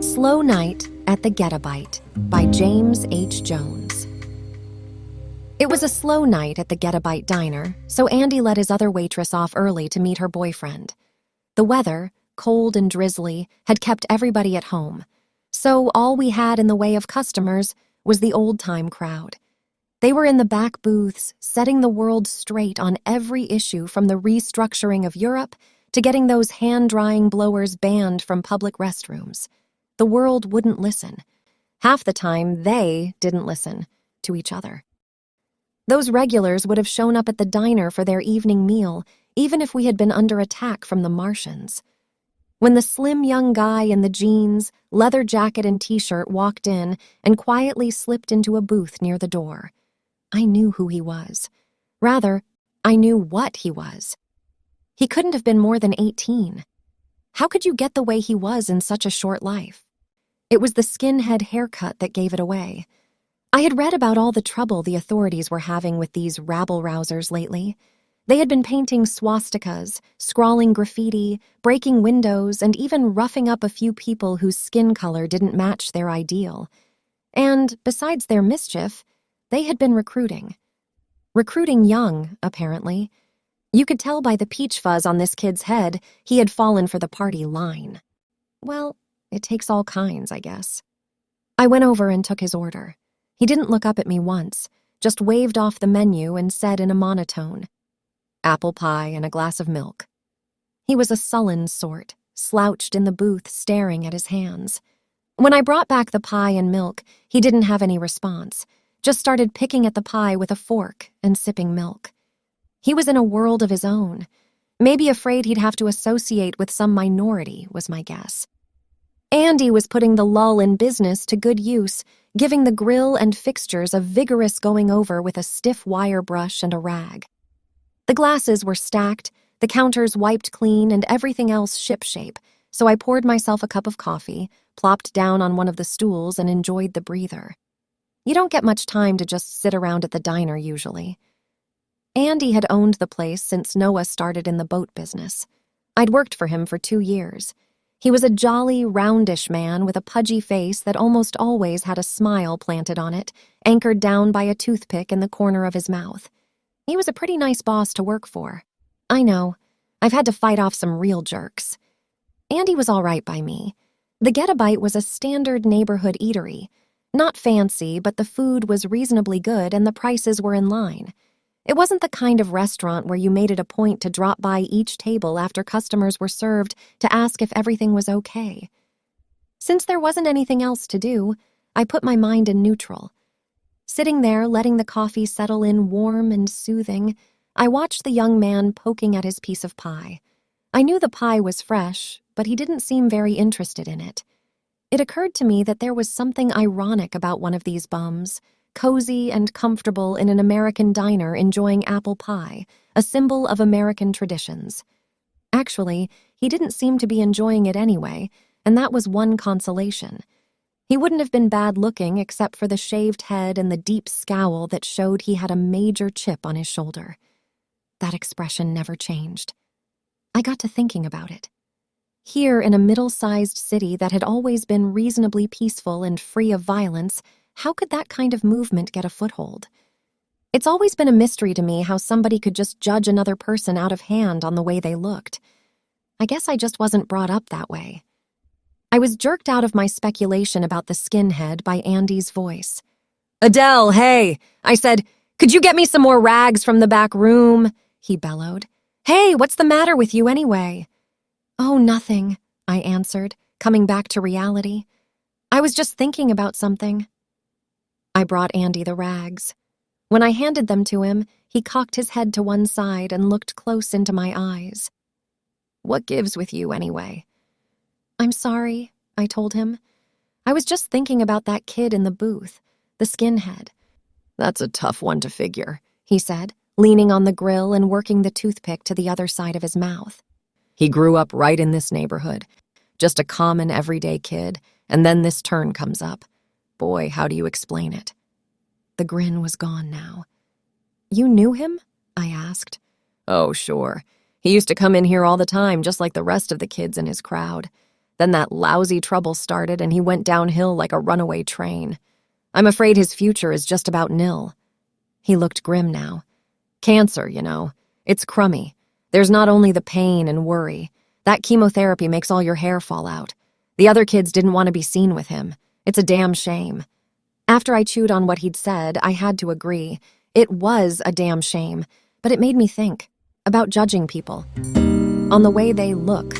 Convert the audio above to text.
Slow Night at the Get-A-Bite by James H. Jones. It was a slow night at the Get-A-Bite diner, so Andy let his other waitress off early to meet her boyfriend. The weather, cold and drizzly, had kept everybody at home, so all we had in the way of customers was the old-time crowd. They were in the back booths, setting the world straight on every issue from the restructuring of Europe to getting those hand-drying blowers banned from public restrooms. The world wouldn't listen. Half the time, they didn't listen to each other. Those regulars would have shown up at the diner for their evening meal, even if we had been under attack from the Martians. When the slim young guy in the jeans, leather jacket and t-shirt walked in and quietly slipped into a booth near the door, I knew who he was. Rather, I knew what he was. He couldn't have been more than 18. How could you get the way he was in such a short life? It was the skinhead haircut that gave it away. I had read about all the trouble the authorities were having with these rabble-rousers lately. They had been painting swastikas, scrawling graffiti, breaking windows, and even roughing up a few people whose skin color didn't match their ideal. And, besides their mischief, they had been recruiting. Recruiting young, apparently. You could tell by the peach fuzz on this kid's head he had fallen for the party line. Well, it takes all kinds, I guess. I went over and took his order. He didn't look up at me once, just waved off the menu and said in a monotone, "Apple pie and a glass of milk." He was a sullen sort, slouched in the booth staring at his hands. When I brought back the pie and milk, he didn't have any response, just started picking at the pie with a fork and sipping milk. He was in a world of his own, maybe afraid he'd have to associate with some minority, was my guess. Andy was putting the lull in business to good use, giving the grill and fixtures a vigorous going over with a stiff wire brush and a rag. The glasses were stacked, the counters wiped clean, and everything else shipshape, so I poured myself a cup of coffee, plopped down on one of the stools, and enjoyed the breather. You don't get much time to just sit around at the diner usually. Andy had owned the place since Noah started in the boat business. I'd worked for him for 2 years. He was a jolly, roundish man with a pudgy face that almost always had a smile planted on it, anchored down by a toothpick in the corner of his mouth. He was a pretty nice boss to work for. I know, I've had to fight off some real jerks. Andy was all right by me. The Get-A-Bite was a standard neighborhood eatery. Not fancy, but the food was reasonably good and the prices were in line. It wasn't the kind of restaurant where you made it a point to drop by each table after customers were served to ask if everything was okay. Since there wasn't anything else to do, I put my mind in neutral. Sitting there, letting the coffee settle in warm and soothing, I watched the young man poking at his piece of pie. I knew the pie was fresh, but he didn't seem very interested in it. It occurred to me that there was something ironic about one of these bums, cozy and comfortable in an American diner enjoying apple pie, a symbol of American traditions. Actually, he didn't seem to be enjoying it anyway, and that was one consolation. He wouldn't have been bad-looking except for the shaved head and the deep scowl that showed he had a major chip on his shoulder. That expression never changed. I got to thinking about it. Here in a middle-sized city that had always been reasonably peaceful and free of violence, how could that kind of movement get a foothold? It's always been a mystery to me how somebody could just judge another person out of hand on the way they looked. I guess I just wasn't brought up that way. I was jerked out of my speculation about the skinhead by Andy's voice. "Adele, hey!" I said. "Could you get me some more rags from the back room?" he bellowed. "Hey, what's the matter with you anyway?" "Oh, nothing," I answered, coming back to reality. "I was just thinking about something." I brought Andy the rags. When I handed them to him, he cocked his head to one side and looked close into my eyes. "What gives with you, anyway?" "I'm sorry," I told him. "I was just thinking about that kid in the booth, the skinhead." "That's a tough one to figure," he said, leaning on the grill and working the toothpick to the other side of his mouth. "He grew up right in this neighborhood, just a common everyday kid, and then this turn comes up. Boy, how do you explain it?" The grin was gone now. "You knew him?" I asked. "Oh, sure. He used to come in here all the time, just like the rest of the kids in his crowd. Then that lousy trouble started, and he went downhill like a runaway train. I'm afraid his future is just about nil." He looked grim now. "Cancer, you know. It's crummy. There's not only the pain and worry. That chemotherapy makes all your hair fall out. The other kids didn't want to be seen with him. It's a damn shame." After I chewed on what he'd said, I had to agree. It was a damn shame, but it made me think about judging people on the way they look